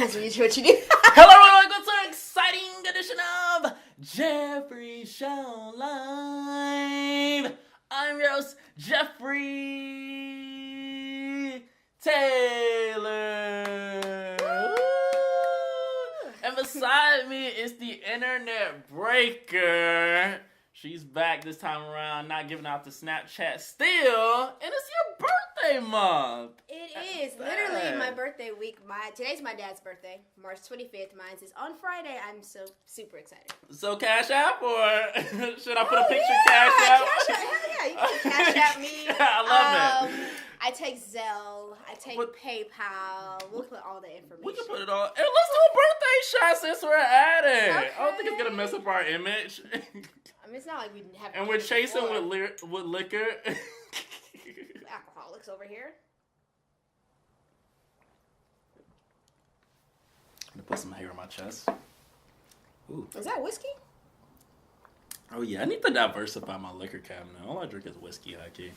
That's what you do. Hello, everyone. Welcome to an exciting edition of Jeffrey Show Live. I'm your host, Jeffrey Taylor. Woo! And beside me is the internet breaker. She's back this time around, not giving out the Snapchat still, and it's your birthday month. It is literally my birthday week. Today's my dad's birthday, March 25th. Mine is on Friday. I'm so super excited. So cash app or should I put a picture cash app? Hell yeah, you can cash app me. I love it. I take Zelle. I take PayPal. We'll put all the information. We can put it all. Hey, let's do a birthday shot since we're at it. Okay. I don't think it's gonna mess up our image. I mean, it's not like we have. And we're chasing with liquor. Alcoholics over here. I'm gonna put some hair on my chest. Ooh. Is that whiskey? Oh yeah, I need to diversify my liquor cabinet. All I drink is whiskey, key.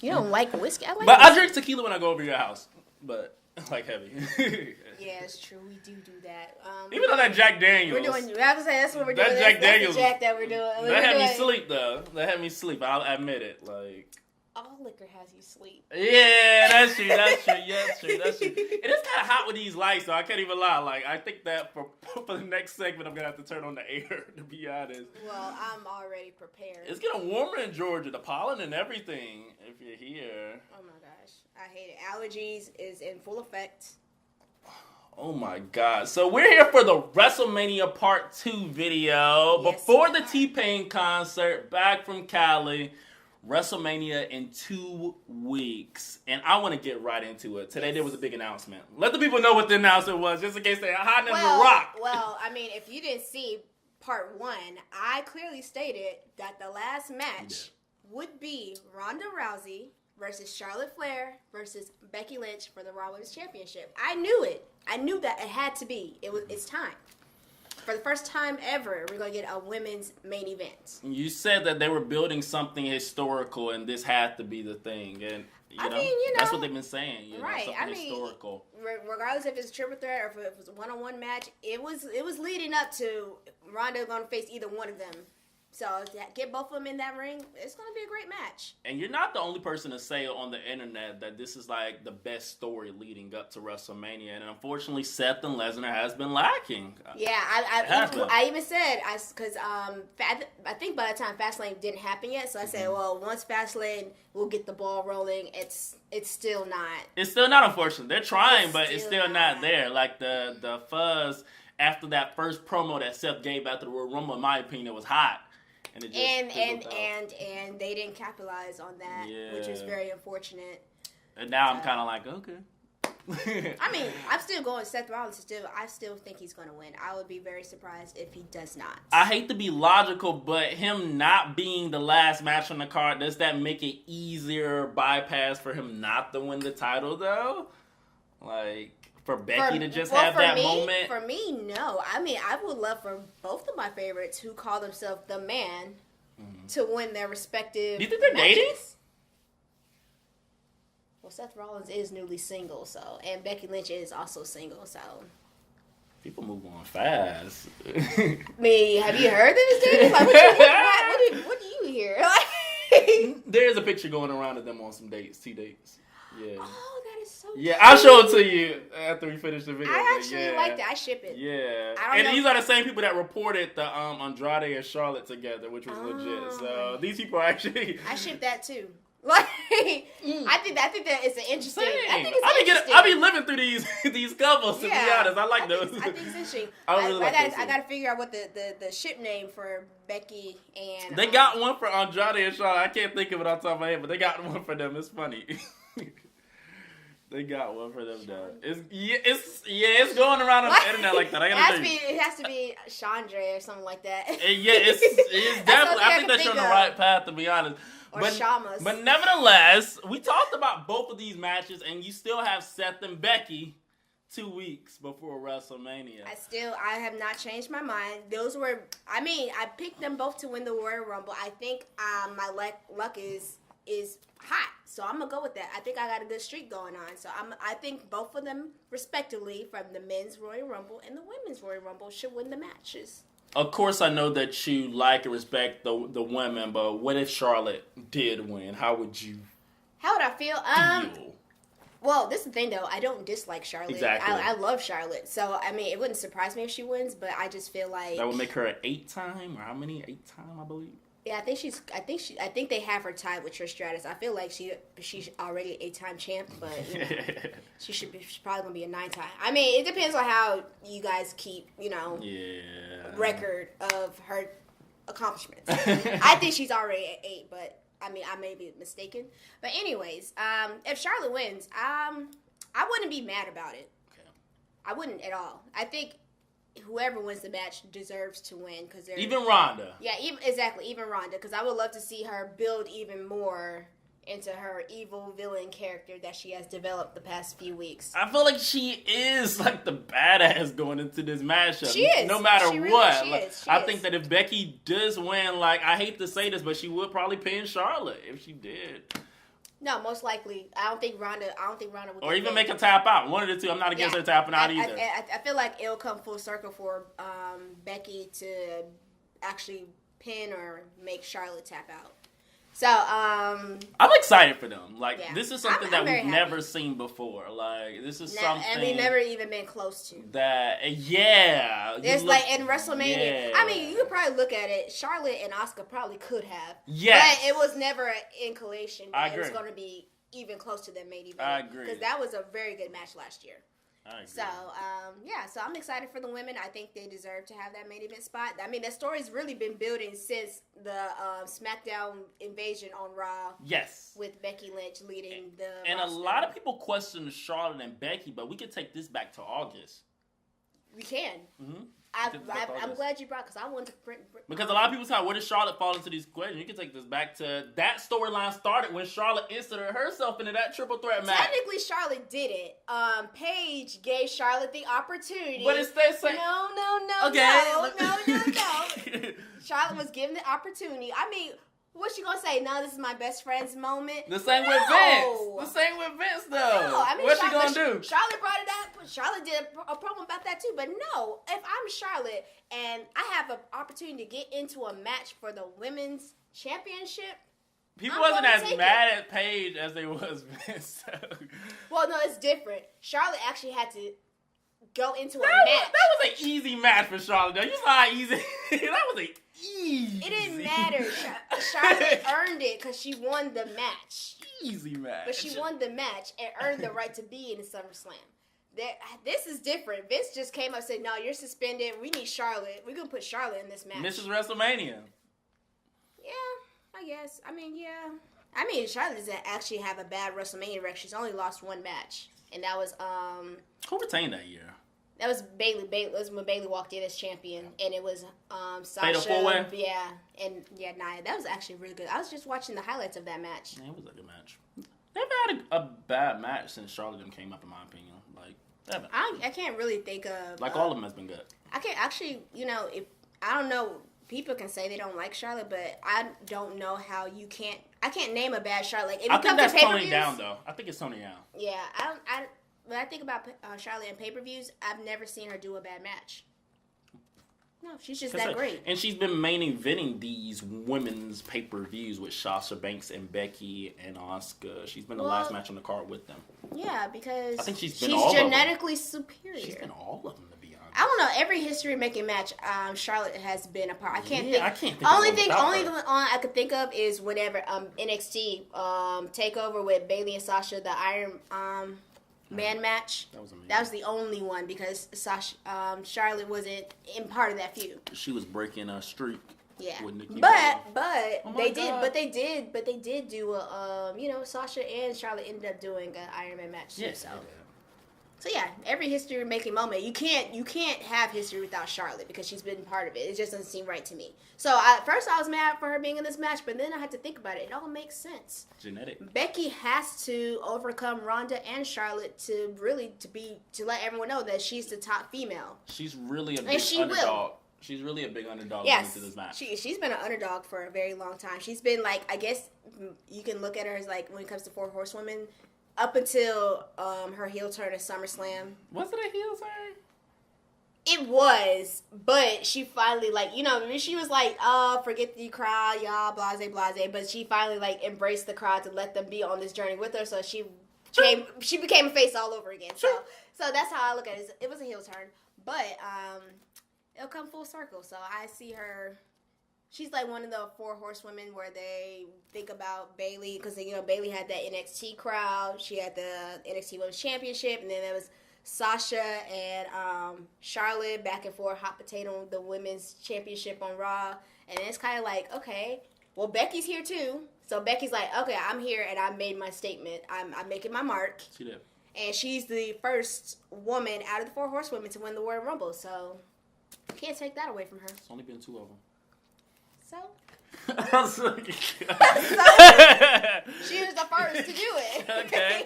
You don't like whiskey? I like But whiskey. I drink tequila when I go over your house. But like heavy. Yeah, it's true. We do that. Even though that Jack Daniels. We're doing. I have to say that's what we're doing. That Jack Daniels. That's the Jack that we're doing. That had me sleep though. That had me sleep. I'll admit it. Like. All liquor has you sleep. Yeah, that's true. Yeah, that's true. It is kind of hot with these lights, so I can't even lie. Like, I think that for the next segment, I'm gonna have to turn on the air. To be honest. Well, I'm already prepared. It's getting warmer in Georgia. The pollen and everything. If you're here. Oh my gosh, I hate it. Allergies is in full effect. Oh my God. So we're here for the WrestleMania Part 2 video. Yes, Before the T-Pain concert, back from Cali. WrestleMania in 2 weeks. And I want to get right into it. Today there was a big announcement. Let the people know what the announcement was, just in case they're hiding under the rock. Well, I mean, if you didn't see Part 1, I clearly stated that the last match would be Ronda Rousey versus Charlotte Flair versus Becky Lynch for the Raw Women's Championship. I knew it. I knew that it had to be. It's time. For the first time ever, we're going to get a women's main event. You said that they were building something historical, and this had to be the thing. And, you know, that's what they've been saying. Right. Something historical. Regardless if it's a triple threat or if it was a one-on-one match, it was leading up to Ronda going to face either one of them. So get both of them in that ring. It's going to be a great match. And you're not the only person to say on the internet that this is like the best story leading up to WrestleMania. And unfortunately, Seth and Lesnar has been lacking. Yeah, I even said, because I think by the time Fastlane didn't happen yet, so I said, well, once Fastlane will get the ball rolling, it's still not. It's still not, unfortunately. They're trying, but it's still not there. Like the fuzz after that first promo that Seth gave after the Royal Rumble, in my opinion, was hot. And it just and they didn't capitalize on that, which was very unfortunate. And now I'm kind of like, okay. I mean, I'm still going Seth Rollins. I still think he's going to win. I would be very surprised if he does not. I hate to be logical, but him not being the last match on the card, does that make it easier bypass for him not to win the title, though? Like, for Becky to just have that moment? For me, no. I mean, I would love for both of my favorites who call themselves the man to win their respective Do you think they're dating? Well, Seth Rollins is newly single, and Becky Lynch is also single, so. People move on fast. I mean, have you heard of this dating? Like, what do you hear? There's a picture going around of them on some dates, 2 dates. Yeah. Oh, that is so Yeah, I'll show it to you after we finish the video. I actually like that. I ship it. Yeah. And these are the same people that reported the Andrade and Charlotte together, which was legit. So these people are actually... I ship that too. Like, I think that is an interesting... I be living through these couples, to be honest. I like those. I think it's interesting. I got to figure out what the ship name for Becky and... They got one for Andrade and Charlotte. I can't think of it on top of my head, but they got one for them. It's funny. They got one for them, though. It's going around on the internet like that. It has to be Chandra or something like that. It's definitely. I think they're on the right path, to be honest. Or Shamas. But nevertheless, we talked about both of these matches, and you still have Seth and Becky 2 weeks before WrestleMania. I have not changed my mind. I picked them both to win the Royal Rumble. I think my luck is hot. So I'm gonna go with that. I think I got a good streak going on. So I think both of them, respectively, from the men's Royal Rumble and the women's Royal Rumble, should win the matches. Of course, I know that you like and respect the women, but what if Charlotte did win? How would you? How would I feel? Well, this is the thing, though. I don't dislike Charlotte. Exactly. I love Charlotte. So, I mean, it wouldn't surprise me if she wins, but I just feel like that would make her an 8-time, or how many? 8-time, I believe. Yeah, I think they have her tied with Trish Stratus. I feel like she's already an 8-time champ, but you know, she's probably gonna be a 9-time. I mean, it depends on how you guys keep, record of her accomplishments. I think she's already at 8, but I mean, I may be mistaken. But anyways, if Charlotte wins, I wouldn't be mad about it. Okay. I wouldn't at all. I think whoever wins the match deserves to win because they're even Ronda. Yeah, even Ronda, because I would love to see her build even more into her evil villain character that she has developed the past few weeks. I feel like she is like the badass going into this matchup. She is. No matter what. I think that if Becky does win, like, I hate to say this, but she would probably pin Charlotte if she did. No, most likely. I don't think Ronda would. Or even make her tap out. One of the two. I'm not against her tapping out either. I feel like it'll come full circle for Becky to actually pin or make Charlotte tap out. So, I'm excited for them. Like, this is something that we've never seen before. Like, this is something. And we've never even been close to. That, yeah. It's like in WrestleMania. Yeah. I mean, you could probably look at it. Charlotte and Asuka probably could have. Yes. But it was never an inculation. I agree. It was going to be even close to them main event. I agree. Because that was a very good match last year. I agree. So, so I'm excited for the women. I think they deserve to have that main event spot. I mean, that story's really been building since the SmackDown invasion on Raw. Yes. With Becky Lynch leading the And roster. A lot of people question Charlotte and Becky, but we could take this back to August. We can. Mm-hmm. I'm glad you brought, because I wanted to print. Because a lot of people say, where does Charlotte fall into these questions? You can take this back to that storyline started when Charlotte inserted herself into that triple threat match. Technically, Charlotte did it. Paige gave Charlotte the opportunity. But it's that same. No. Charlotte was given the opportunity. I mean, what's she gonna say? No, this is my best friend's moment. The same with Vince. Though. No, I mean, what's she gonna do? Charlotte brought it up. Charlotte did a promo about that too. But no, if I'm Charlotte and I have an opportunity to get into a match for the women's championship, people wasn't as mad at Paige as they was Vince. Well, no, it's different. Charlotte actually had to go into a match. That was an easy match for Charlotte, though. You saw how easy. That was easy. It didn't matter. Charlotte earned it because she won the match. Easy match. But she won the match and earned the right to be in the SummerSlam. This is different. Vince just came up and said, no, you're suspended. We need Charlotte. We're going to put Charlotte in this match. Mrs. WrestleMania. Yeah, I guess. I mean, Charlotte doesn't actually have a bad WrestleMania record. She's only lost one match. And that was, who retained that year? That was Bayley. That was when Bayley walked in as champion. And it was, Sasha. Fatal 4-way? Yeah. And, Nia. That was actually really good. I was just watching the highlights of that match. Yeah, it was a good match. They've had a bad match since Charlotte came up, in my opinion. Like, I can't really think of... Like, all of them has been good. I can't actually, if... I don't know... People can say they don't like Charlotte, but I don't know how you can't... I can't name a bad Charlotte. Like, if I think that's toning down, though. I think it's toning down. Yeah, when I think about Charlotte and pay-per-views, I've never seen her do a bad match. No, she's just that great. And she's been main eventing these women's pay-per-views with Sasha Banks and Becky and Asuka. She's been the last match on the card with them. Yeah, because I think she's genetically superior. She's been all of them, to be honest. I don't know. Every history-making match, Charlotte has been a part. I can't think. Only the one I could think of is whenever NXT takeover with Bayley and Sasha, the Iron Man match. That was amazing. That was the only one because Charlotte wasn't in part of that feud. She was breaking a streak. Yeah, with Nikki they did do a Sasha and Charlotte ended up doing an Iron Man match too. Yes. So yeah, every history-making moment, you can't have history without Charlotte because she's been part of it. It just doesn't seem right to me. So at first I was mad for her being in this match, but then I had to think about it. It all makes sense. Genetic. Becky has to overcome Ronda and Charlotte to let everyone know that she's the top female. She's really a big underdog. She's really a big underdog yes, into this match. She's been an underdog for a very long time. She's been like, I guess you can look at her as like, when it comes to 4 horsewomen, up until her heel turn at SummerSlam. Was it a heel turn? It was, but she finally, like, you know, she was like, oh, forget the crowd, y'all, blase, blase, but she finally, like, embraced the crowd to let them be on this journey with her, so she became a face all over again. So that's how I look at it. It was a heel turn, but it'll come full circle. So I see her. She's like one of the 4 horsewomen where they think about Bayley, because, you know, Bayley had that NXT crowd. She had the NXT Women's Championship, and then there was Sasha and Charlotte back and forth, hot potato, the Women's Championship on Raw. And it's kind of like, okay, well, Becky's here too. So Becky's like, okay, I'm here and I made my statement. I'm making my mark. She did. And she's the first woman out of the 4 horsewomen to win the Royal Rumble. So can't take that away from her. It's only been 2 of them. So? So she was the first to do it. Okay.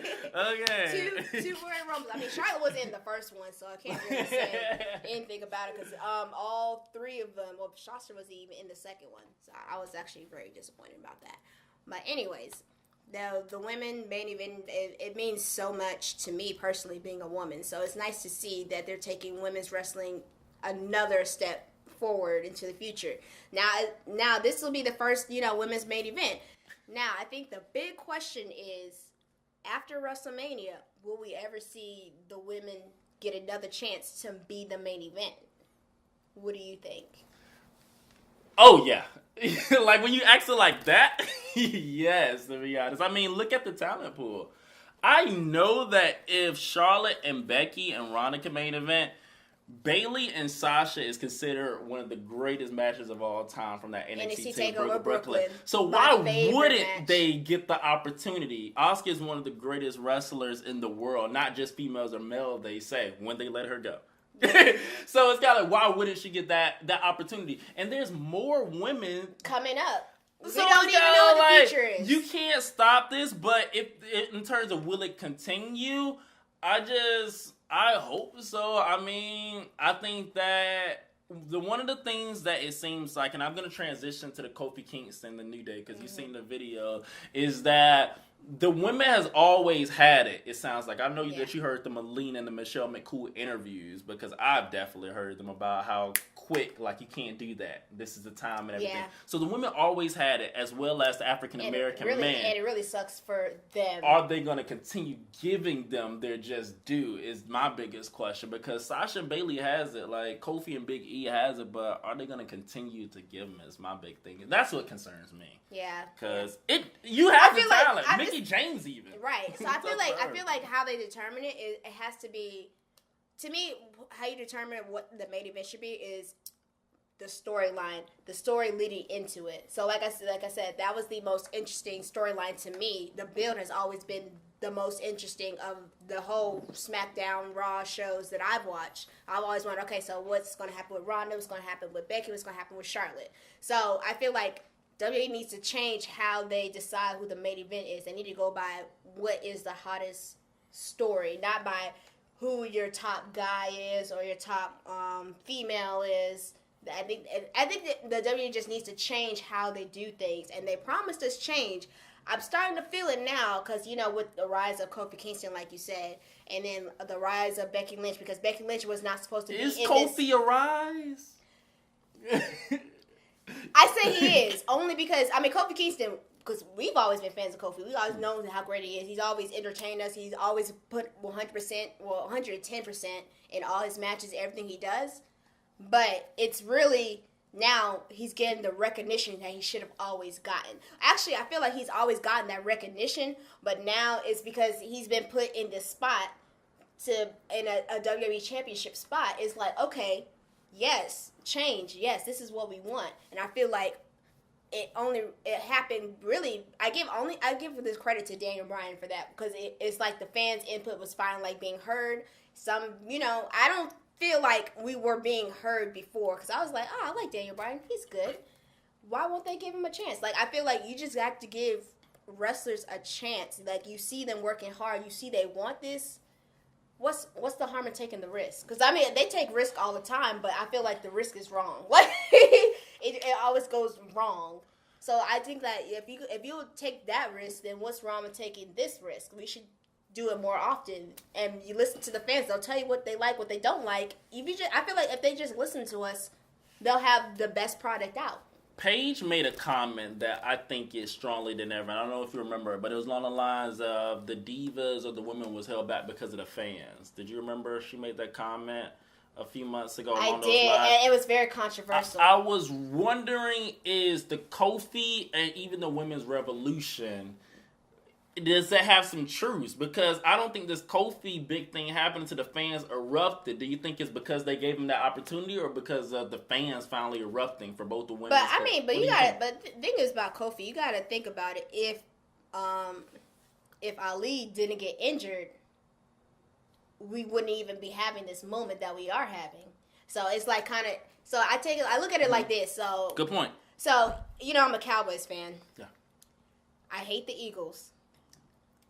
Two Royal Rumbles. I mean, Charlotte was in the first one, so I can't really say anything about it because all 3 of them. Well, Sasha was even in the second one, so I was actually very disappointed about that. But anyways, the women main event, it means so much to me personally, being a woman. So it's nice to see that they're taking women's wrestling another step forward into the future. Now this will be the first, you know, women's main event. Now, I think the big question is, after WrestleMania, will we ever see the women get another chance to be the main event? What do you think? Oh, yeah. Like, when you ask it like that, yes, to be honest. I mean, look at the talent pool. I know that if Charlotte and Becky and Ronda can main event, Bayley and Sasha is considered one of the greatest matches of all time from that NXT TakeOver Brooklyn. So why wouldn't they get the opportunity? Asuka is one of the greatest wrestlers in the world, not just females or male, they say, when they let her go. So it's kind of, why wouldn't she get that opportunity? And there's more women coming up. So we don't even know what the future is. You can't stop this, but if in terms of will it continue, I hope so. I mean, I think that one of the things that it seems like, and I'm going to transition to the Kofi Kingston, the New Day, because you've seen the video, is that the women has always had it, it sounds like. I know that you heard the Melina and the Michelle McCool interviews, because I've definitely heard them about how quick, like, you can't do that. This is the time and everything. Yeah. So the women always had it, as well as the African-American men. And it really sucks for them. Are they going to continue giving them their just due is my biggest question, because Sasha and Bayley has it, like, Kofi and Big E has it, but are they going to continue to give them is my big thing. That's what concerns me. Yeah. Because you have the talent. Like, Mickey James even. Right. So I feel like how they determine it has to be, to me, how you determine what the main event should be is the storyline, the story leading into it. So like I said, that was the most interesting storyline to me. The build has always been the most interesting of the whole SmackDown, Raw shows that I've watched. I've always wondered, okay, so what's going to happen with Ronda? What's going to happen with Becky? What's going to happen with Charlotte? So I feel like WWE needs to change how they decide who the main event is. They need to go by what is the hottest story, not by who your top guy is or your top female is. I think that the WWE just needs to change how they do things, and they promised us change. I'm starting to feel it now because, you know, with the rise of Kofi Kingston, like you said, and then the rise of Becky Lynch, because Becky Lynch was not supposed to be in this. Is Kofi a rise? I say he is, only because, I mean, Kofi Kingston, because we've always been fans of Kofi. We've always known how great he is. He's always entertained us. He's always put 110% in all his matches, everything he does. But it's really, now he's getting the recognition that he should have always gotten. Actually, I feel like he's always gotten that recognition, but now it's because he's been put in this spot, in a WWE Championship spot. It's like, okay, yes, change. Yes, this is what we want. And I feel like it happened really, I give this credit to Daniel Bryan for that, because it's like the fans' input was finally like being heard. Some, you know, I don't feel like we were being heard before, because I was like, oh, I like Daniel Bryan, he's good. Why won't they give him a chance? Like, I feel like you just have to give wrestlers a chance. Like, you see them working hard, you see they want this, what's the harm in taking the risk? Because I mean, they take risk all the time, but I feel like the risk is wrong. Like it always goes wrong. So I think that if you take that risk, then what's wrong with taking this risk? We should do it more often. And you listen to the fans; they'll tell you what they like, what they don't like. I feel like if they just listen to us, they'll have the best product out. Paige made a comment that I think is stronger than ever. I don't know if you remember, but it was along the lines of the divas or the women was held back because of the fans. Did you remember she made that comment a few months ago? I did, and it was very controversial. I was wondering, is the Kofi and even the Women's Revolution, does that have some truths? Because I don't think this Kofi big thing happening to the fans erupted. Do you think it's because they gave him that opportunity, or because of the fans finally erupting for both the women? But I mean, but you got. But the thing is about Kofi, you got to think about it. If Ali didn't get injured, we wouldn't even be having this moment that we are having. So it's like kind of. So I look at it like this. So good point. So I'm a Cowboys fan. Yeah. I hate the Eagles.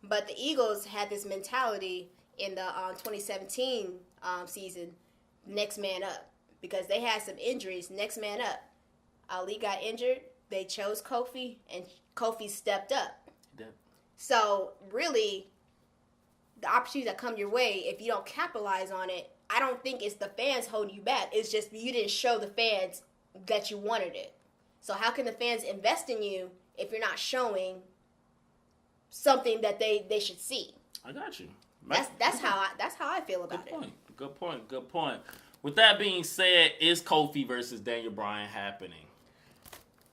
But the Eagles had this mentality in the 2017 season, next man up. Because they had some injuries, next man up. Ali got injured. They chose Kofi, and Kofi stepped up. Yeah. So, really, the opportunities that come your way, if you don't capitalize on it, I don't think it's the fans holding you back. It's just you didn't show the fans that you wanted it. So how can the fans invest in you if you're not showing something that they should see? I got you. That's how I feel about it. Good point. With that being said, is Kofi versus Daniel Bryan happening?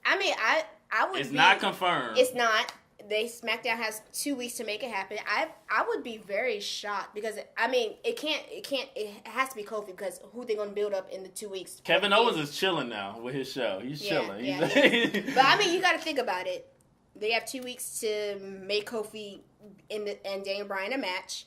I mean, I would. It's not confirmed. It's not. SmackDown has 2 weeks to make it happen. I would be very shocked because I mean it has to be Kofi because who they gonna build up in the 2 weeks? Kevin Owens is chilling now with his show. He's chilling. Yeah. But I mean, you got to think about it. They have 2 weeks to make Kofi and Daniel Bryan a match.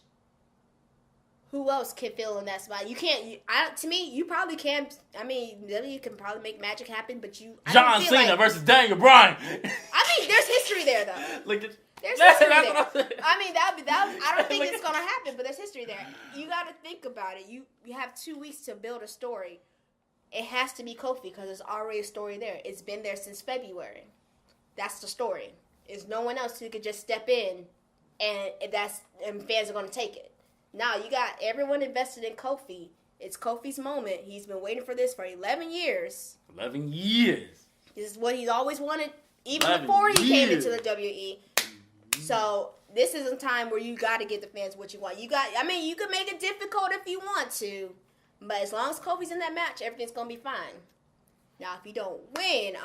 Who else can fill in that spot? You can't. To me, you probably can. I mean, you can probably make magic happen, but you. John Cena versus Daniel Bryan. I mean, there's history there, though. There's history there. I mean, that. I don't think it's gonna happen, but there's history there. You got to think about it. You have 2 weeks to build a story. It has to be Kofi because there's already a story there. It's been there since February. That's the story. There's no one else who could just step in, and fans are gonna take it. Now you got everyone invested in Kofi. It's Kofi's moment. He's been waiting for this for 11 years. 11 years. This is what he's always wanted, even before he came into the WWE. So this is a time where you got to get the fans what you want. You can make it difficult if you want to, but as long as Kofi's in that match, everything's gonna be fine. Now, if you don't win,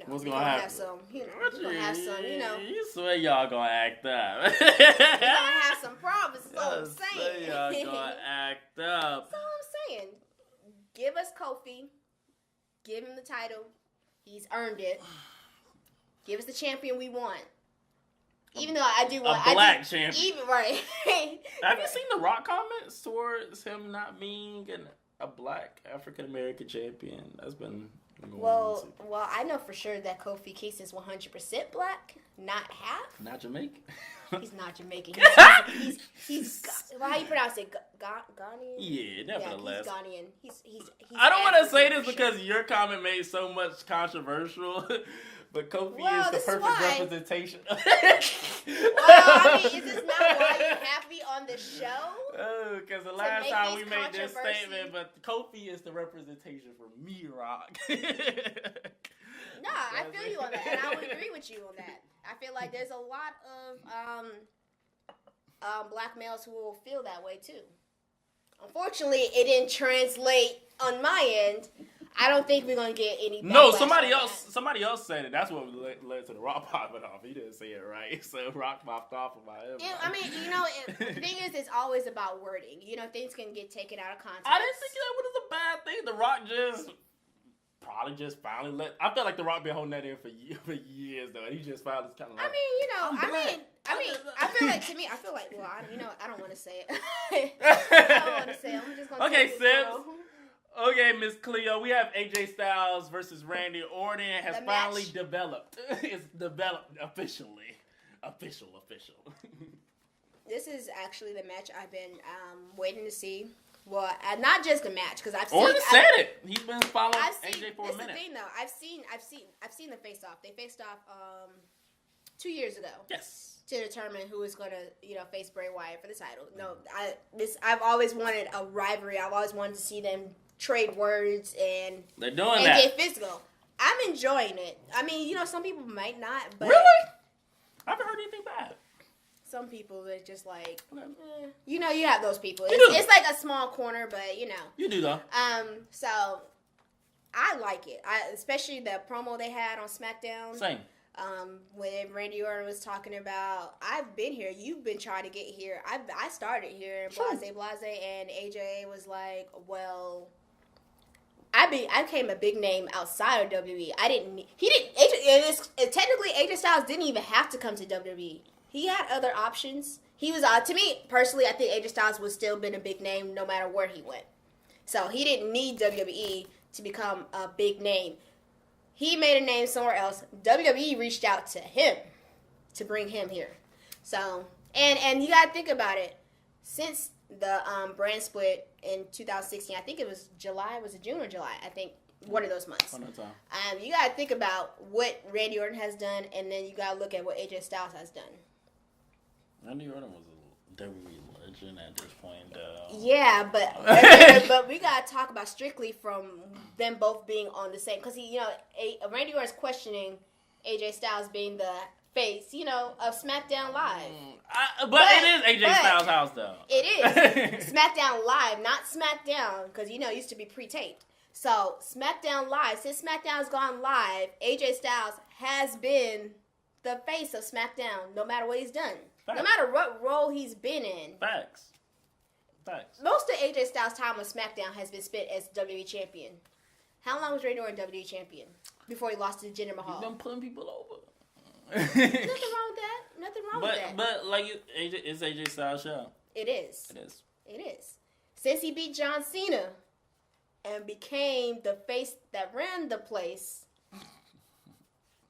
what's gonna happen? You're gonna have some, You swear y'all gonna act up. You're gonna have some problems. That's all I'm saying. Y'all gonna act up. That's all I'm saying. Give us Kofi. Give him the title. He's earned it. Give us the champion we want. Even though I do want a black champion. Even right. Have you seen the Rock comments towards him not being a black African American champion? That's been going on. Well, I know for sure that Kofi Kingston is 100% black, not half. Not Jamaican. He's not Jamaican. He's how you pronounce it? Ghanaian. Yeah, definitely. Yeah, he's Ghanaian. He's I don't want to say this because your comment made so much controversial. But Kofi is the perfect representation. Well, I mean, is this not why you have me on the show? Oh, because the last time we made this statement, but Kofi is the representation for me, Rock. No, I feel you on that, and I would agree with you on that. I feel like there's a lot of black males who will feel that way too. Unfortunately, it didn't translate on my end. I don't think we're gonna get any. No, somebody else said it. That's what led to the Rock popping off. He didn't say it right, so Rock popped off of my head. I mean, the thing is, it's always about wording. Things can get taken out of context. I didn't think that was a bad thing. The Rock probably finally let. I feel like the Rock been holding that in for years though, and he just finally kind of. I feel like to me, well, I don't want to say it. I don't want to say it. I'm just gonna. Okay, Seth. Okay, Miss Cleo, we have AJ Styles versus Randy Orton has finally developed. It's developed officially. Official. this is actually the match I've been waiting to see. Well, not just the match, because I've seen. Orton said it. He's been following AJ for a minute. That's the thing, though. I've seen the face off. They faced off 2 years ago. Yes. To determine who is going to, face Bray Wyatt for the title. No, I've always wanted a rivalry. I've always wanted to see them trade words and they're doing that. Get physical. I'm enjoying it. I mean, some people might not, but really, I haven't heard anything bad. Some people are just like, you have those people. You do. It's like a small corner, but You do though. So I like it. Especially the promo they had on SmackDown. Same. When Randy Orton was talking about, I've been here, you've been trying to get here. I started here, blase, and AJ was like, well, I became a big name outside of WWE. Technically AJ Styles didn't even have to come to WWE. He had other options. He was, to me, personally, I think AJ Styles would still been a big name no matter where he went. So he didn't need WWE to become a big name. He made a name somewhere else. WWE reached out to him to bring him here. So, and you got to think about it. Since the brand split in 2016, I think it was July. Was it June or July? I think one of those months. One of the time. You got to think about what Randy Orton has done, and then you got to look at what AJ Styles has done. Randy Orton was a WWE legend at this point, though. Yeah, but we gotta talk about strictly from them both being on the same. Because Randy Orton's questioning AJ Styles being the face, of SmackDown Live. But it is AJ Styles' house, though. It is SmackDown Live, not SmackDown, because it used to be pre-taped. So SmackDown Live, since SmackDown's gone live, AJ Styles has been the face of SmackDown, no matter what he's done. Facts. No matter what role he's been in. Facts. Most of AJ Styles' time on SmackDown has been spent as WWE Champion. How long was Randy Orton WWE Champion before he lost to Jinder Mahal? He's been putting people over. Nothing wrong with that. Nothing wrong with that. But it's AJ Styles' show. It is. Since he beat John Cena and became the face that ran the place.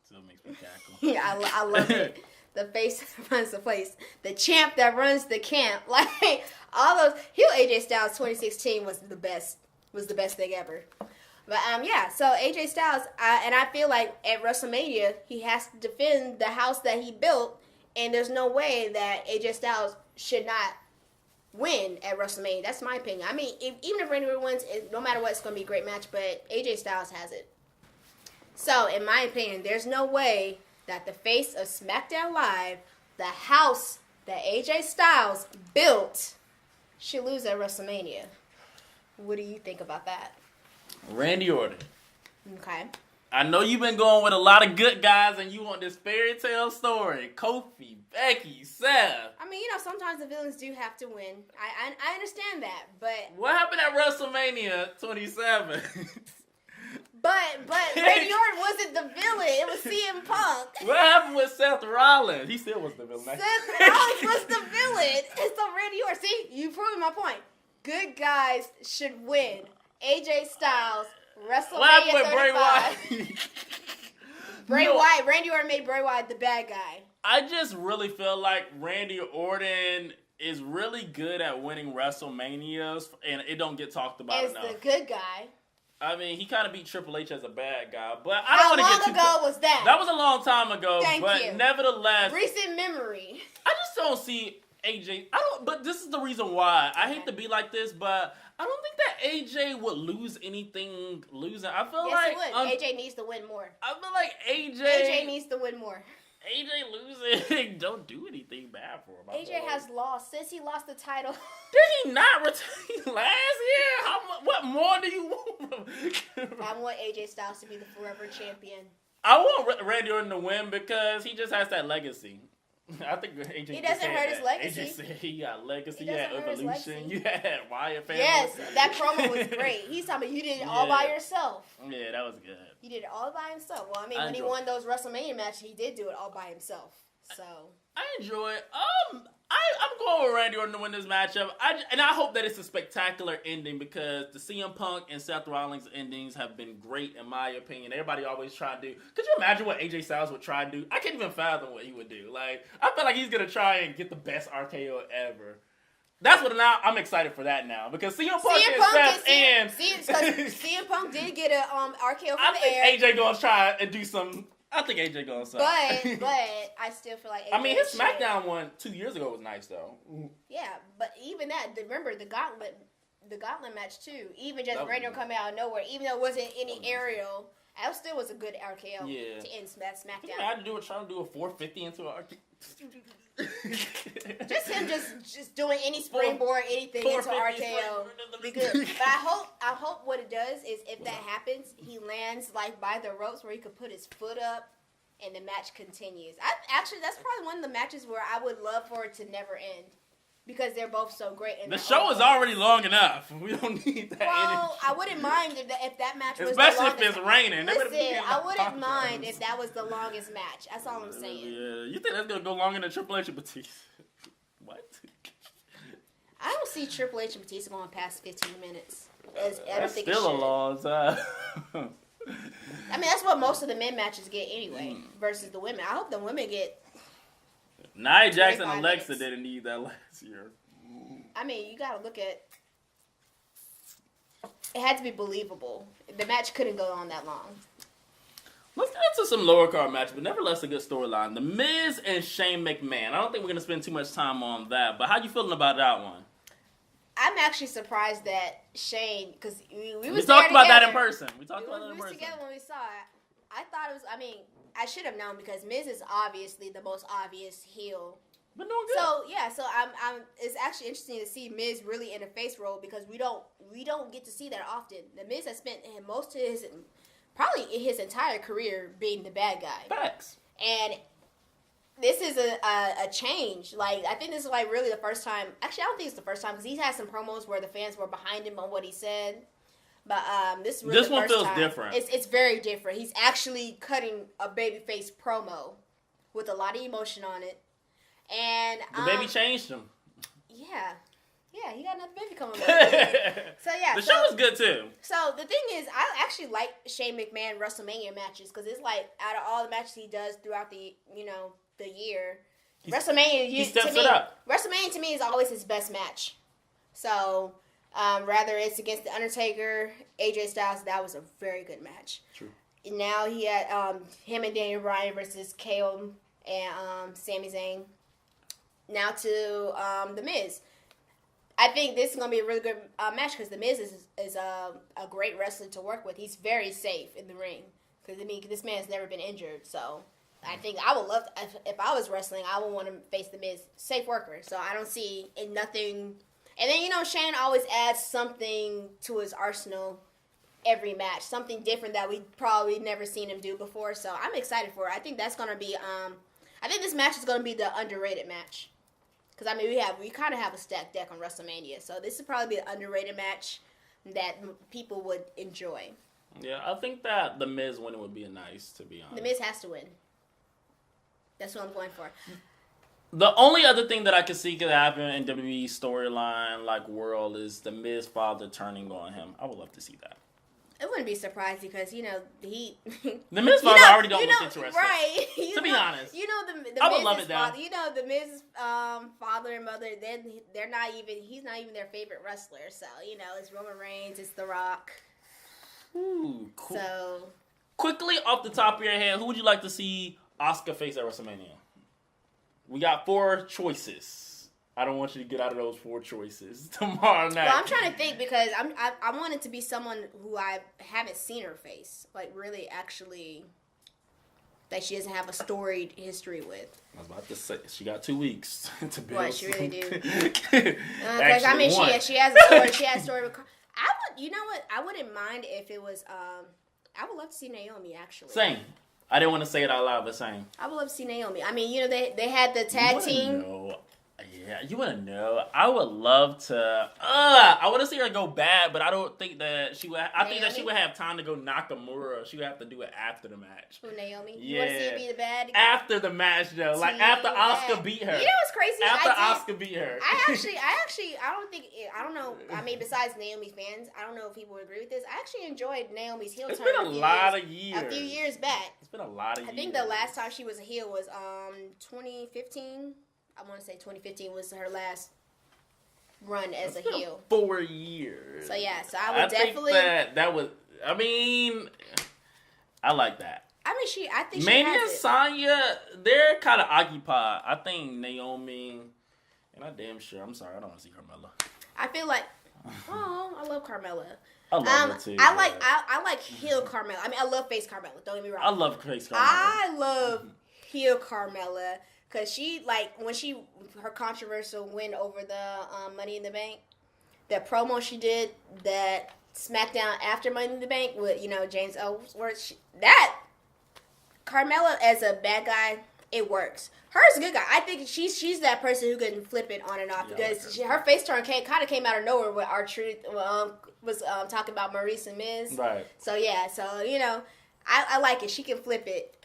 Still makes me cackle. Yeah, I love it. The face that runs the place. The champ that runs the camp. Like, all those. Heel AJ Styles 2016 was the best thing ever. But, so AJ Styles, and I feel like at WrestleMania, he has to defend the house that he built, and there's no way that AJ Styles should not win at WrestleMania. That's my opinion. I mean, even if Randy Orton wins, no matter what, it's going to be a great match, but AJ Styles has it. So, in my opinion, there's no way that the face of SmackDown Live, the house that AJ Styles built, should lose at WrestleMania. What do you think about that? Randy Orton. Okay. I know you've been going with a lot of good guys and you want this fairy tale story. Kofi, Becky, Seth. I mean, sometimes the villains do have to win. I understand that, but... What happened at WrestleMania 27? But Randy Orton wasn't the villain. It was CM Punk. What happened with Seth Rollins? He still was the villain. Seth Rollins was the villain. And so Randy Orton, see, you proved my point. Good guys should win. AJ Styles, WrestleMania What happened with 35. Bray Wyatt. Randy Orton made Bray Wyatt the bad guy. I just really feel like Randy Orton is really good at winning WrestleManias, and it don't get talked about enough. As the good guy. I mean, he kind of beat Triple H as a bad guy, but I don't want to get too... How long ago was that? That was a long time ago, Thank you. Nevertheless... Recent memory. I just don't see AJ... But this is the reason why. I hate to be like this, but I don't think that AJ would lose anything losing. I feel like... Yes, he would. AJ needs to win more. I feel like AJ needs to win more. AJ losing don't do anything bad for him. AJ has lost. Since he lost the title... Did he not retain last year? What more do you want? I want AJ Styles to be the forever champion. I want Randy Orton to win because he just has that legacy. I think AJ. He doesn't hurt his legacy. AJ said he got legacy. You had Evolution. You had Wyatt family. Yes, that promo was great. He's talking about you did it all by yourself. Yeah, that was good. He did it all by himself. Well, I mean, when he won those WrestleMania matches, he did do it all by himself. So I enjoy it. I I'm going with Randy Orton to win this matchup. And I hope that it's a spectacular ending because the CM Punk and Seth Rollins endings have been great in my opinion. Everybody always try to do. Could you imagine what AJ Styles would try to do? I can't even fathom what he would do. Like, I feel like he's going to try and get the best RKO ever. That's what I'm excited for that now because CM Punk and CM Punk did get a RKO from the air. I think AJ gonna try and do some. I think AJ gonna suck. But I still feel like AJ I mean his SmackDown one 2 years ago was nice though. Yeah, but even that, remember the gauntlet match too. Even just Randy coming out of nowhere, even though it wasn't any aerial, that still was a good RKO to end SmackDown. I had to trying to do a 450 into an RKO. Just him just doing any springboard, anything into RKO be good. But I hope what it does is if that happens, he lands like by the ropes where he could put his foot up and the match continues. Actually that's probably one of the matches where I would love for it to never end. Because they're both so great. The show is already long enough. We don't need that energy. I wouldn't mind if that match was especially if it's raining. Listen, I wouldn't mind if that was the longest match. That's all I'm saying. Yeah, you think that's going to go longer than Triple H and Batista? What? I don't see Triple H and Batista going past 15 minutes. That's still a long time. I mean, that's what most of the men matches get anyway versus the women. I hope the women get... Nia Jax and Alexa didn't need that last year. I mean, you gotta look at... It had to be believable. The match couldn't go on that long. Let's get into some lower card matches, but nevertheless a good storyline. The Miz and Shane McMahon. I don't think we're going to spend too much time on that, but how you feeling about that one? I'm actually surprised that Shane... Because we talked about that in person. We talked about that in person. We was together when we saw it. I thought it was... I mean... I should have known because Miz is obviously the most obvious heel. But doing good. So I'm. It's actually interesting to see Miz really in a face role because we don't get to see that often. The Miz has spent most of probably his entire career being the bad guy. Facts. And this is a change. Like I think this is like really the first time. Actually, I don't think it's the first time because he's had some promos where the fans were behind him on what he said. But this one feels different. It's very different. He's actually cutting a babyface promo with a lot of emotion on it, and the baby changed him. Yeah, he got another baby coming back. The show was good too. So the thing is, I actually like Shane McMahon WrestleMania matches because it's like out of all the matches he does throughout the year, WrestleMania he steps it up. WrestleMania to me is always his best match. So. Rather it's against The Undertaker, AJ Styles. That was a very good match. True. Now he had him and Daniel Bryan versus KO and Sami Zayn. Now to The Miz. I think this is going to be a really good match because The Miz is a great wrestler to work with. He's very safe in the ring because this man's never been injured. So I think I would love to, if I was wrestling, I would want to face The Miz. Safe worker. So I don't see nothing. And then, Shane always adds something to his arsenal every match. Something different that we probably never seen him do before. So I'm excited for it. I think that's going to be, I think this match is going to be the underrated match. Because, I mean, we kind of have a stacked deck on WrestleMania. So this would probably be an underrated match that people would enjoy. Yeah, I think that The Miz winning would be nice, to be honest. The Miz has to win. That's what I'm going for. The only other thing that I could see could happen in WWE storyline, like world, is the Miz father turning on him. I would love to see that. It wouldn't be surprised because, he... The Miz father already don't look interested. Right. To be honest. The I would Miz's love it down. father, the Miz's father and mother, they're not even... He's not even their favorite wrestler. So, it's Roman Reigns, it's The Rock. Ooh, cool. So... Quickly, off the top of your head, who would you like to see Asuka face at WrestleMania? We got 4 choices. I don't want you to get out of those 4 choices tomorrow night. Well, I'm trying to think because I want it to be someone who I haven't seen her face. Like, really, actually, that she doesn't have a storied history with. I was about to say, she got 2 weeks to build. What, she really do? Because, I mean, she has a story. She has a story. You know what? I wouldn't mind if it was, I would love to see Naomi, actually. Same. I didn't want to say it out loud, but same. I would love to see Naomi. I mean, they had the tag team. No. Yeah, you want to know? I would love to. I want to see her go bad, but I don't think that she would. I think that she would have time to go Nakamura. She would have to do it after the match. Who, Naomi? Yeah. You want to see her be the bad? After the match, though, like after Asuka beat her. You know what's crazy? After Asuka beat her. I don't know. I mean, besides Naomi's fans, I don't know if people would agree with this. I actually enjoyed Naomi's heel turn. It's been a lot of years. A few years back. It's been a lot of years. I think the last time she was a heel was 2015. I want to say 2015 was her last run as a heel. 4 years. So yeah, so I would definitely. Think that was. I mean, I like that. I think Mania she and Sonya, they're kind of occupied. I think Naomi, and I'm damn sure. I'm sorry, I don't want to see Carmella. I feel like, I love Carmella. I love her too. I like heel Carmella. I mean, I love face Carmella. Don't get me wrong. I love face Carmella. I love heel Carmella because she when her controversial win over the Money in the Bank, that promo she did, that SmackDown after Money in the Bank with James Ellsworth, that Carmella as a bad guy, it works. Her as a good guy. I think she's that person who can flip it on and off because her face turn kind of came out of nowhere when R-Truth was talking about Maurice and Miz. Right. So yeah, I like it. She can flip it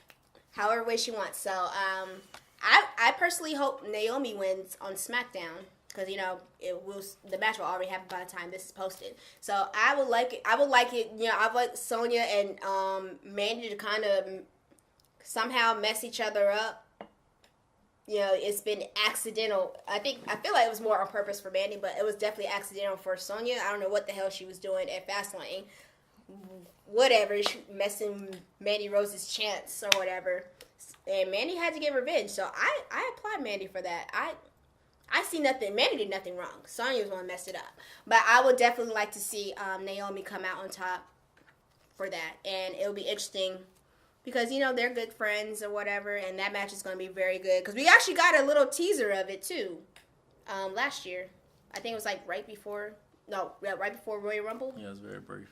however way she wants. So I personally hope Naomi wins on SmackDown because the match will already happen by the time this is posted. So I would like it. I would like Sonya and Mandy to kind of somehow mess each other up. It's been accidental. I feel like it was more on purpose for Mandy, but it was definitely accidental for Sonya. I don't know what the hell she was doing at Fastlane. Whatever, messing Mandy Rose's chance or whatever. And Mandy had to get revenge, so I applaud Mandy for that. I see nothing. Mandy did nothing wrong. Sonya was the one who messed it up. But I would definitely like to see Naomi come out on top for that, and it'll be interesting. Because, they're good friends or whatever, and that match is going to be very good. Because we actually got a little teaser of it, too, last year. I think it was, right before Royal Rumble. Yeah, it was very brief.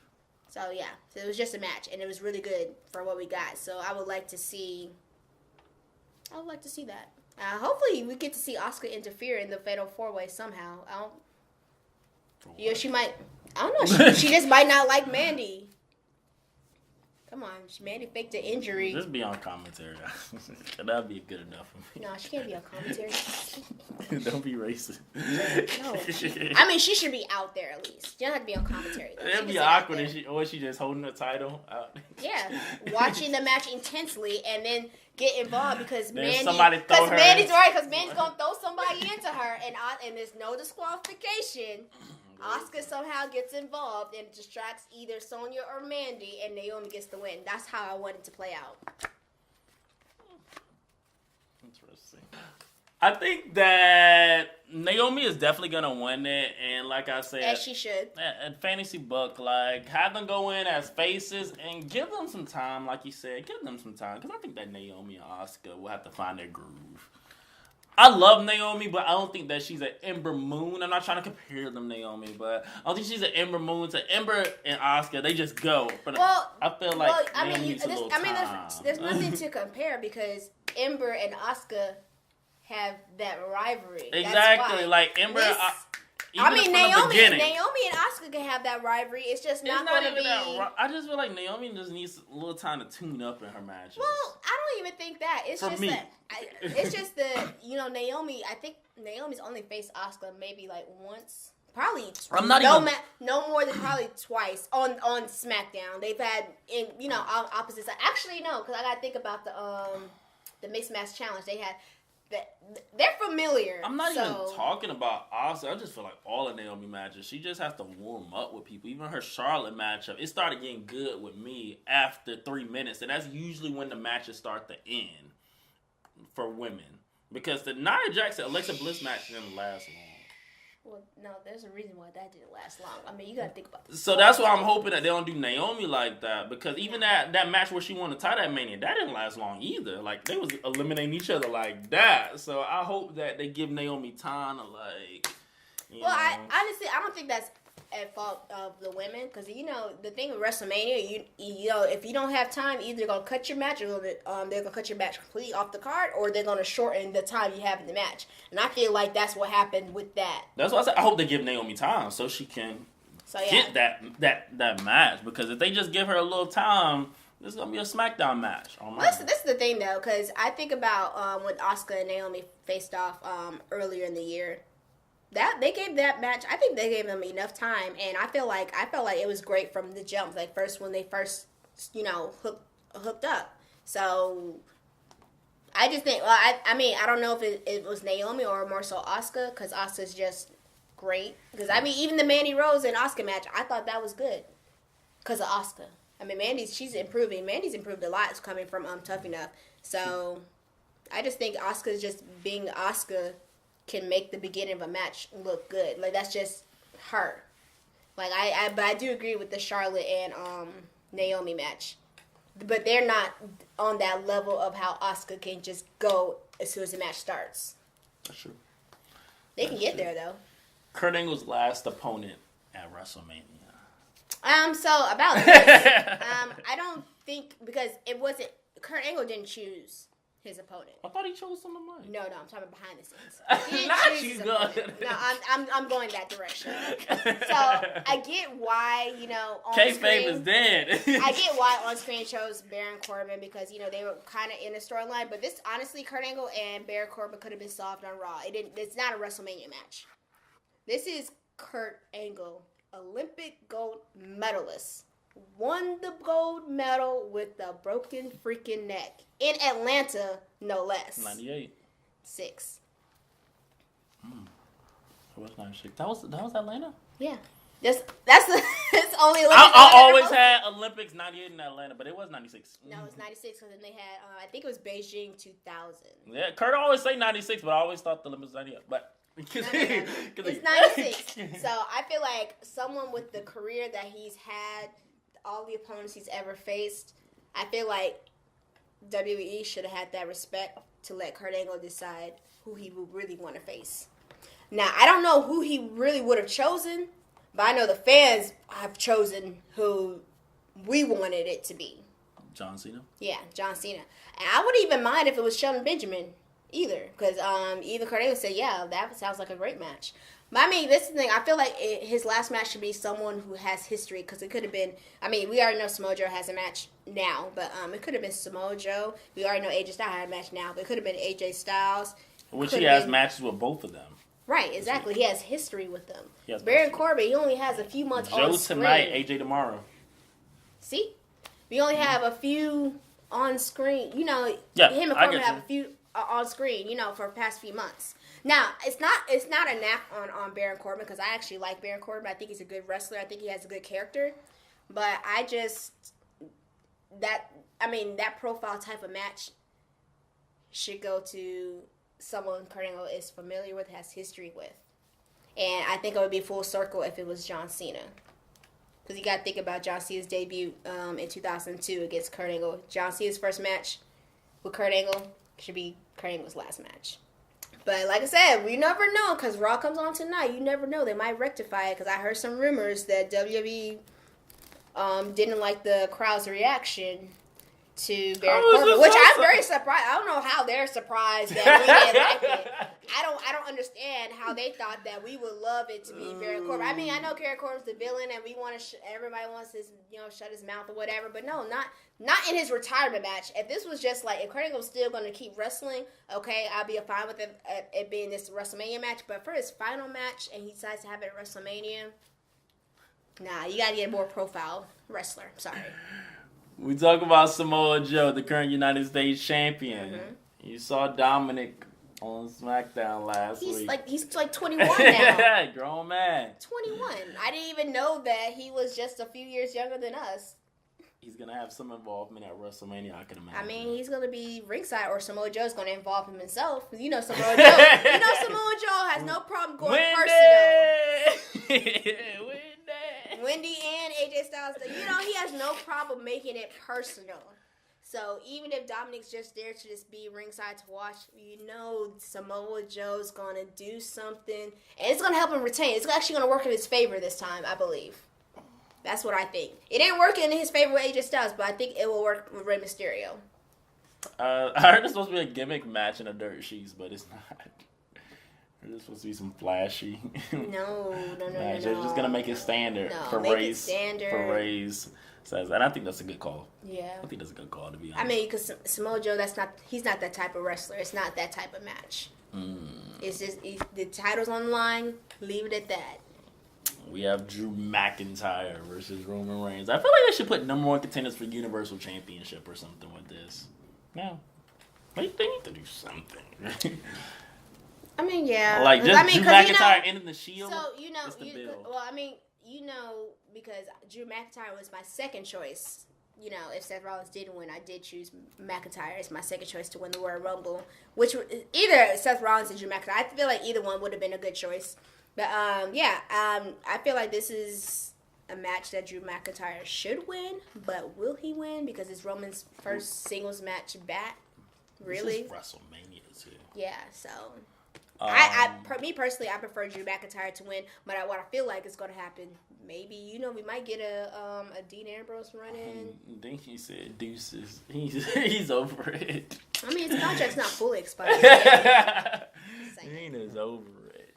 So, yeah. So, it was just a match, and it was really good for what we got. So, I would like to see that. Hopefully, we get to see Asuka interfere in the Fatal 4-Way somehow. She might. I don't know. She just might not like Mandy. Come on, Mandy faked an injury. Just be on commentary. That'd be good enough for me. No, she can't be on commentary. Don't be racist. No, she should be out there at least. She don't have to be on commentary. It'd be awkward if she just holding the title out. Yeah, watching the match intensely and then get involved because Mandy's gonna throw somebody into her and there's no disqualification. Asuka somehow gets involved and distracts either Sonya or Mandy, and Naomi gets the win. That's how I want it to play out. Interesting. I think that Naomi is definitely gonna win it, and like I said, as she should. At fantasy book, have them go in as faces and give them some time. Like you said, give them some time because I think that Naomi and Asuka will have to find their groove. I love Naomi, but I don't think that she's an Ember Moon. I'm not trying to compare them, Naomi, but I don't think she's an Ember Moon to Ember and Asuka. They just go. But I feel like Naomi needs a little time. There's nothing to compare because Ember and Asuka have that rivalry. Exactly, like Ember. Naomi and Asuka can have that rivalry. It's just not going to be. I just feel like Naomi just needs a little time to tune up in her matches. Well, I don't even think that. It's just that. It's just the Naomi. I think Naomi's only faced Asuka maybe once, probably. No more than probably twice on SmackDown. They've had opposites. Actually, no, because I got to think about the mixed match challenge they had. They're familiar. I'm not even talking about Asuka. I just feel like all of Naomi matches, she just has to warm up with people. Even her Charlotte matchup, it started getting good with me after 3 minutes, and that's usually when the matches start to end for women. Because the Nia Jax and Alexa Bliss match didn't last long. Well, no, there's a reason why that didn't last long. I mean, you got to think about this. So that's why I'm hoping that they don't do Naomi like that. Because even that match where she won the title at Mania, that didn't last long either. They was eliminating each other like that. So I hope that they give Naomi time to I honestly, I don't think that's at fault of the women because the thing with WrestleMania, you know if you don't have time, either they're gonna cut your match or they're gonna cut your match completely off the card, or they're gonna shorten the time you have in the match. And I feel like that's what happened with that. That's why I said I hope they give Naomi time so she can get that match, because if they just give her a little time, this is gonna be a SmackDown match. This is the thing though, because I think about when Asuka and Naomi faced off earlier in the year. That they gave that match, I think they gave them enough time, and I felt like it was great from the jump. Like when they first hooked up. So I just think, I mean, I don't know if it was Naomi or more so Asuka, because Asuka's just great. Because I mean, even the Mandy Rose and Asuka match, I thought that was good because of Asuka. I mean, she's improving. Mandy's improved a lot coming from Tough Enough. So I just think Asuka's just being Asuka can make the beginning of a match look good. Like, that's just her. Like, but I do agree with the Charlotte and Naomi match. But they're not on that level of how Asuka can just go as soon as the match starts. That's true. They can get there, though. Kurt Angle's last opponent at WrestleMania. So, about this, I don't think, because it wasn't, Kurt Angle didn't choose his opponent. I thought he chose someone. No, I'm talking behind the scenes. Not you good. No, I'm going that direction. So I get why on Kayfabe is dead. I get why on screen chose Baron Corbin, because they were kind of in a storyline. But this, honestly, Kurt Angle and Baron Corbin could have been solved on Raw. It's not a WrestleMania match. This is Kurt Angle, Olympic gold medalist, won the gold medal with a broken freaking neck. In Atlanta, no less. 98. 6. It was 96. That was Atlanta? Yeah. That's only Olympics. I always had Olympics 98 in Atlanta, but it was 96. No, it was 96 because then they had, I think it was Beijing 2000. Yeah, Kurt always say 96, but I always thought the Olympics was 98. But it's 96. So I feel like someone with the career that he's had, all the opponents he's ever faced, I feel like WWE should have had that respect to let Kurt Angle decide who he would really want to face. Now, I don't know who he really would have chosen, but I know the fans have chosen who we wanted it to be. John Cena? Yeah, John Cena. And I wouldn't even mind if it was Shelton Benjamin either, because even Kurt Angle said, yeah, that sounds like a great match. But I mean, this is the thing. I feel like his last match should be someone who has history, because it could have been, I mean, we already know Samoa Joe has a match now, but it could have been Samoa Joe. We already know AJ Styles had a match now, but it could have been AJ Styles. Which he has matches with both of them. Right, exactly. He has history with them. Baron Corbin, he only has a few months on screen. Joe tonight, AJ tomorrow. See? We only have a few on screen. Him and Corbin have a few on screen, for the past few months. Now, it's not a knock on Baron Corbin, because I actually like Baron Corbin. I think he's a good wrestler. I think he has a good character. But that profile type of match should go to someone Kurt Angle is familiar with, has history with. And I think it would be full circle if it was John Cena. Because you got to think about John Cena's debut in 2002 against Kurt Angle. John Cena's first match with Kurt Angle should be Kurt Angle's last match. But like I said, we never know, because Raw comes on tonight. You never know. They might rectify it, because I heard some rumors that WWE didn't like the crowd's reaction to Baron Corbin, which I'm very surprised. I don't know how they're surprised that we didn't like it. I don't understand how they thought that we would love it to be Baron Corbin. I mean, I know Baron Corbin's the villain, and we want to everybody wants his shut his mouth or whatever. But no, not in his retirement match. If this was just like, if Kurt Angle was still going to keep wrestling, okay, I'll be fine with it being this WrestleMania match. But for his final match, and he decides to have it at WrestleMania, nah, you got to get a more profile wrestler. Sorry. We talk about Samoa Joe, the current United States champion. Mm-hmm. You saw Dominic on SmackDown last week. He's like 21 now. Grown man. 21. I didn't even know that he was just a few years younger than us. He's going to have some involvement at WrestleMania, I can imagine. I mean, he's going to be ringside, or Samoa Joe's going to involve him himself. Samoa Joe. Samoa Joe has no problem going personal. Wendy and AJ Styles, he has no problem making it personal. So even if Dominic's just there to just be ringside to watch, Samoa Joe's gonna do something, and it's gonna help him retain. It's actually gonna work in his favor this time, I believe. That's what I think. It ain't working in his favor with AJ Styles, but I think it will work with Rey Mysterio. I heard it's supposed to be a gimmick match in a dirt sheets, but it's not. It's supposed to be some flashy. No. They're just gonna make it standard for Rey's. Says, and I think that's a good call. Yeah. I think that's a good call, to be honest. I mean, because Samoa Joe, he's not that type of wrestler. It's not that type of match. It's just, the title's on the line, leave it at that. We have Drew McIntyre versus Roman Reigns. I feel like they should put number one contenders for Universal Championship or something with this. No. They need to do something. I mean, yeah. Like, just Drew McIntyre ending the Shield. So, because Drew McIntyre was my second choice. If Seth Rollins didn't win, I did choose McIntyre as my second choice to win the Royal Rumble. Which, either Seth Rollins or Drew McIntyre. I feel like either one would have been a good choice. But, I feel like this is a match that Drew McIntyre should win. But will he win? Because it's Roman's first singles match back. Really? This is WrestleMania, too. Yeah, so... me personally, I prefer Drew McIntyre to win, but what I feel like is going to happen, maybe, we might get a Dean Ambrose run in. I think he said deuces. He's over it. I mean, his contract's not fully expired yet. Dean is over it.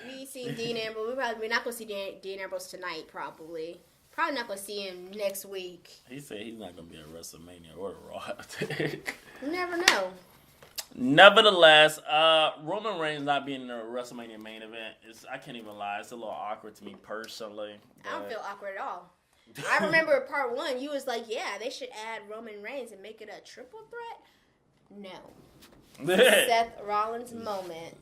We see Dean Ambrose. We're not going to see Dean Ambrose tonight, probably. Probably not going to see him next week. He said he's not going to be at WrestleMania or Raw. You never know. Nevertheless, Roman Reigns not being in the WrestleMania main event I can't even lie, it's a little awkward to me personally. I don't feel awkward at all. I remember part 1, you was like, yeah, they should add Roman Reigns and make it a triple threat. No. Seth Rollins moment.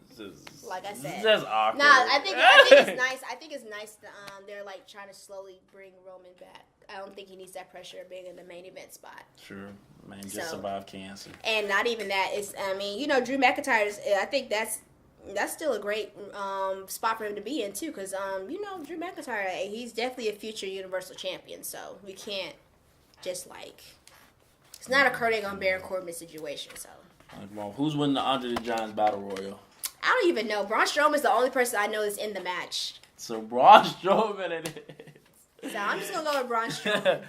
Like I said. It's just awkward. Nah, I think it's nice. I think it's nice that they're like trying to slowly bring Roman back. I don't think he needs that pressure of being in the main event spot. Sure. Man, just survived cancer. And not even that. Drew McIntyre, I think that's still a great spot for him to be in, too. Because, Drew McIntyre, he's definitely a future Universal Champion. So, we can't just, it's not a Kurt Angle and Baron Corbin situation, so. Well, who's winning the Andre the Giants Battle Royal? I don't even know. Braun Strowman is the only person I know is in the match. So, Braun Strowman it is. So, I'm just going to go with Braun Strowman.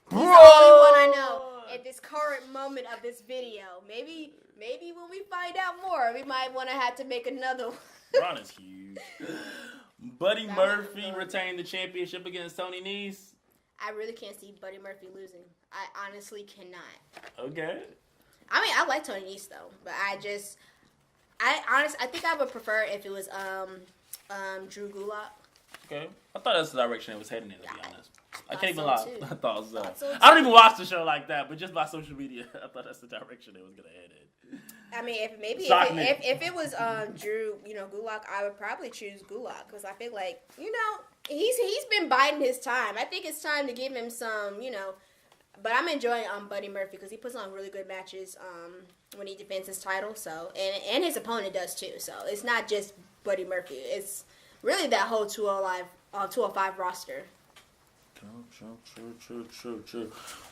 He's the only one I know at this current moment of this video. Maybe when we find out more, we might want to have to make another one. Braun is huge. Buddy Murphy retained the championship against Tony Nese. I really can't see Buddy Murphy losing. I honestly cannot. Okay. I mean, I like Tony Nese though, but I think I would prefer if it was Drew Gulak. Okay. I thought that's the direction it was heading in, to be honest. I can't even lie. I thought so. So I don't even watch the show like that, but just by social media, I thought that's the direction it was gonna head in. I mean, if it was Drew, Gulak, I would probably choose Gulak because I feel like he's been biding his time. I think it's time to give him some, But I'm enjoying Buddy Murphy because he puts on really good matches when he defends his title. So and his opponent does too. So it's not just Buddy Murphy. It's really that whole 205 roster. True.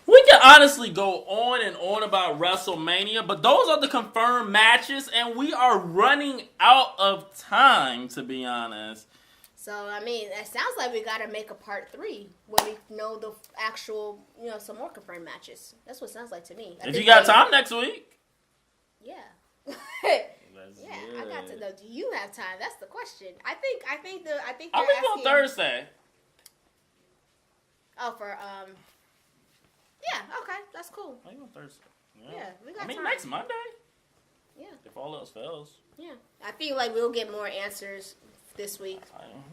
We can honestly go on and on about WrestleMania, but those are the confirmed matches, and we are running out of time, to be honest. So, I mean, it sounds like we got to make a part 3 when we know the actual, some more confirmed matches. That's what it sounds like to me. If you got time next week. Yeah. I got to know. Do you have time? That's the question. I think I'll leave on Thursday. Oh, for yeah, okay, that's cool. I'll leave on Thursday. Yeah, we got time. Next Monday. Yeah. If all else fails. Yeah, I feel like we'll get more answers this week.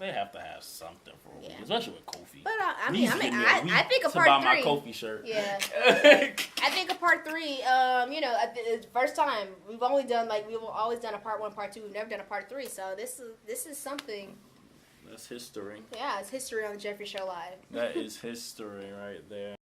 They have to have something for a week, especially with Kofi. But I think a part 3. About my Kofi shirt. Yeah. I think a part 3. The first time we've always done a part 1, part 2. We've never done a part 3. So this is something. That's history. Yeah, it's history on the Jeffrey Show Live. That is history right there.